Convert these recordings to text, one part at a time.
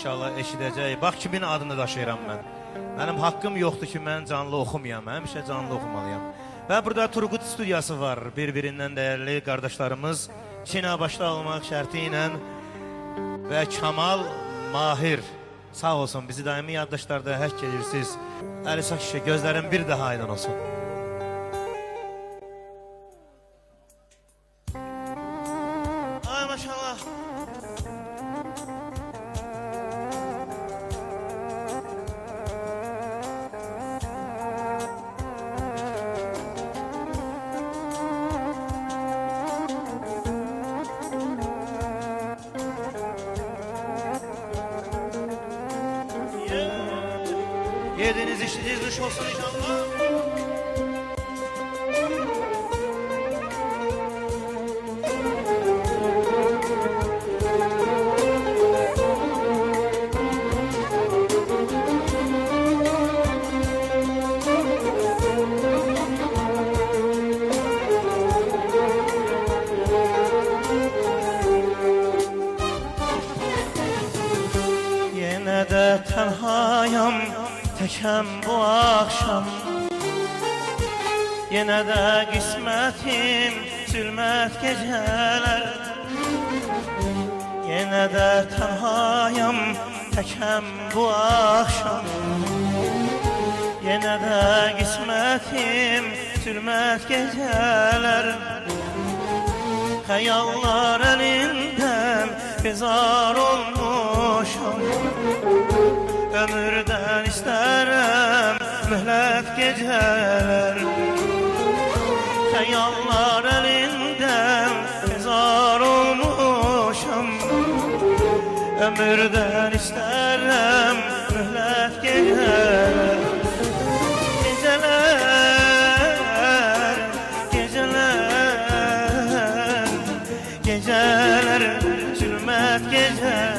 İnşallah eşidəcək. Bax kimin adını daşıyıram mən. Mənim haqqım yoxdur ki, mən canlı oxumayam. Həmişə canlı oxumalıyam. Və burada Turgut studiyası var. Bir-birindən dəyərli qardaşlarımız. Çinə başda olmaq şərti ilə və Kamal Mahir. Sağ olsun, bizi daimi yaddaşlarda həkk edirsiniz. Əlisə kişi, gözlərin bir daha aydın olsun. Ay maşallah. Yediniz içtiniz duş olsun inşallah. Yine de tenhayım, tekem bu akşam. Yine de kısmetim zülmet geceler. Yine de tenhayım, tekem bu akşam. Yine de kısmetim zülmet geceler. Hayallar elinden bezar olmuşam. Ömürden isterim mühlet geceler. Hayallar elinden bezar olmuşam. Ömürden isterim mühlet geceler. Geceler, geceler, geceler, zulmet geceler.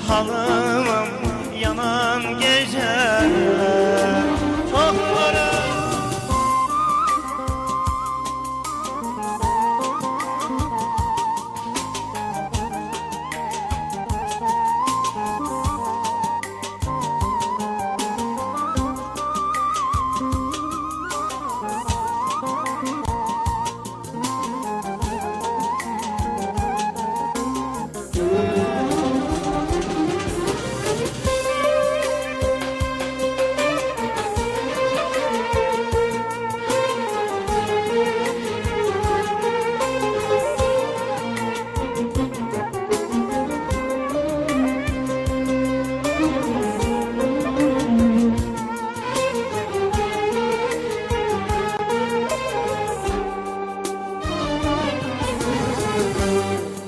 Halımım yanan geceler çok varım.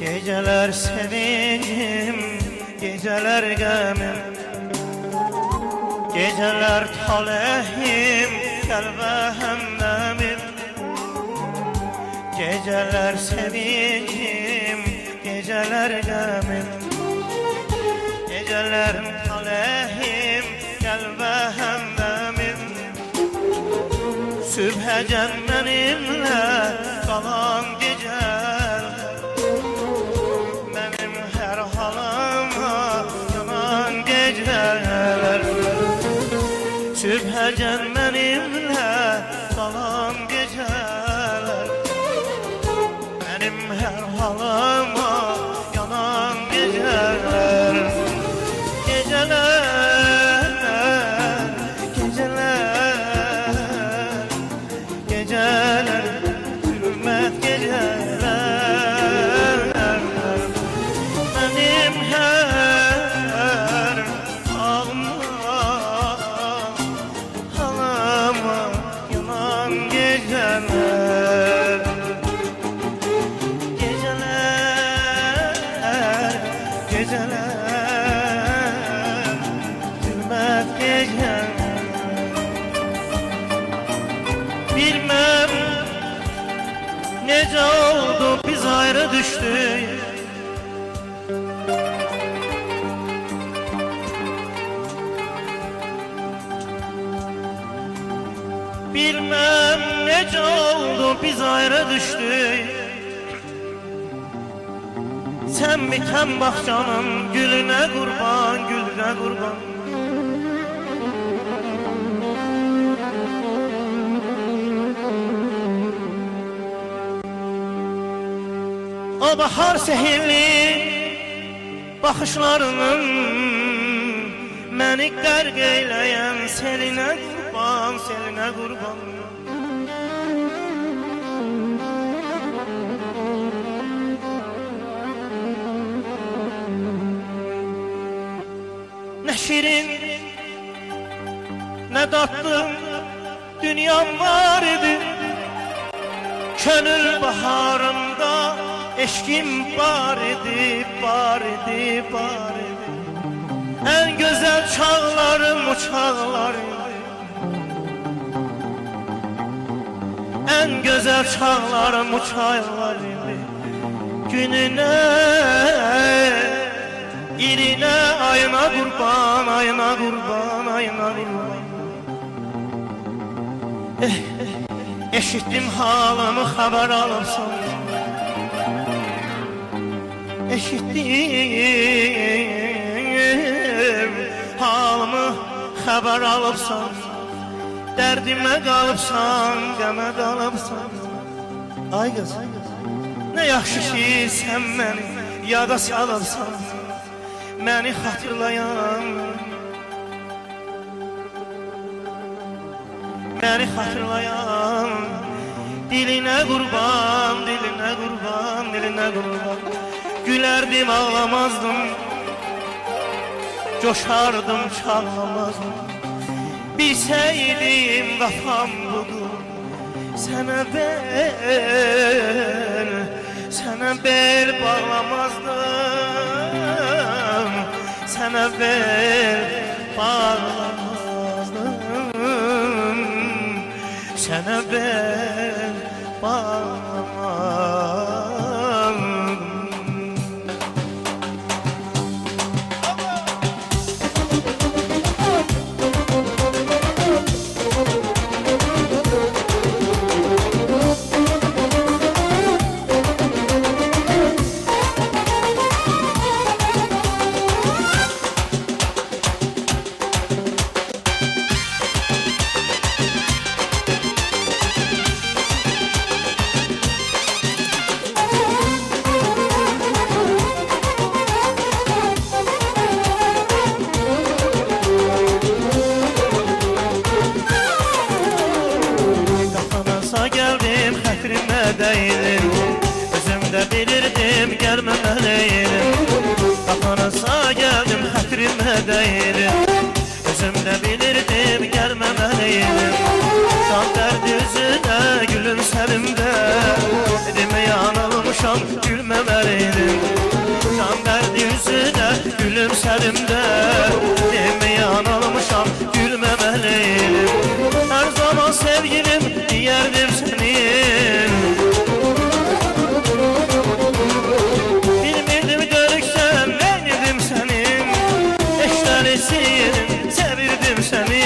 Geceler sevincim, geceler gemim. Geceler talehim, kelbe hemdemim. Geceler sevincim, geceler gemim. Geceler talehim, kelbe hemdemim. Sübhecen benimle kalan geceler. Her halıma yanan geceler. Sübhecen benimle kalan geceler. Benim her halıma yanan geceler. Geceler, geceler, geceler, zulmet geceler. Geceler, geceler, geceler, zulmet geceler. Bilmem nece oldu biz ayrı düştük. Bilmem necə oldu biz ayrı düşdük? Sen biten bahçanın gülüne kurban, gülüne kurban. O bahar sehirli bakışlarının məni qərq eyləyən selinə qurban, selinə qurban. Nə şirin, nə tatlı dünyam var idi. Könül baharında eşkim var idi, var idi, var idi. En güzel çağlarım o çağlar idi. En güzel çağlarım o çağlar idi. Gününe, iline, ayına kurban, ayına kurban, ayına kurban. Eşittim halımı haber alıpsan. Eşittim halımı haber alıpsan. Derdime kalıpsan, qəmə qalıpsan. Ay qız, ne yaxşı ki sen məni yada salıpsan. Məni xatırlayan, məni xatırlayan. Diline kurban, diline kurban, diline kurban. Gülerdim ağlamazdım, coşardım çağlamazdım. Bilseydim kafam budur, sana bel bağlamazdım. Sana bel bağlamazdım. Sana bel bağlamazdım. Geldim xətrimə dəyilir. Özümdə bilirdim gəlməməliydim. Qapanasa gəldim xətrimə dəyilir. Özümdə bilirdim gəlməməliydim. Can dərdi üzünə gülüm səlimdə. Demə yanılmışam gülməməliydim. Can dərdi üzünə gülüm səlimdə. Demə yanılmışam gülməməliydim. Hər zaman sevgilim diyerdim senin. Bilmirdim görüksen beğenirdim senin. Eşlerisiydin sevirdim seni.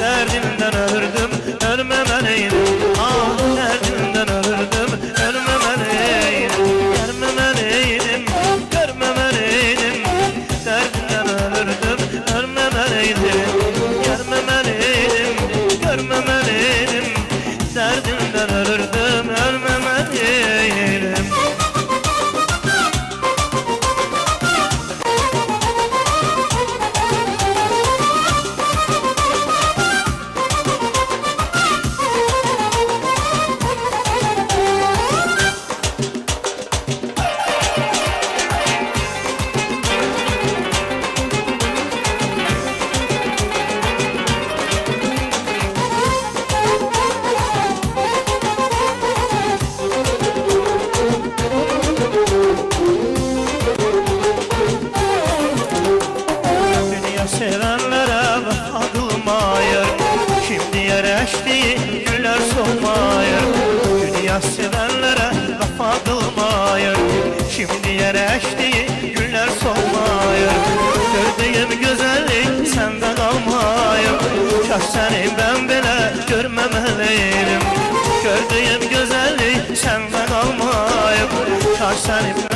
Derdimden ölürdüm ölmemeliydim. Ah derdimden ölürdüm ölmemeliydim. Görmemeliydim, görmemeliydim. Derdimden ölürdüm ölmemeliydim. Görmemeliydim, görmemeliydim. Derdimden ölürdüm ölmemeliydim. Sevenlere vefa kılmayır. Şimdi yereşti güller solmayır. Dünya sevenlere vefa kılmayır. Şimdi yereşti güller solmayır. Gördüğüm güzellik sende kalmayır. Kaç seni ben bile görmemeliydim. Gördüğüm güzellik senden olmayıp. Kaş seni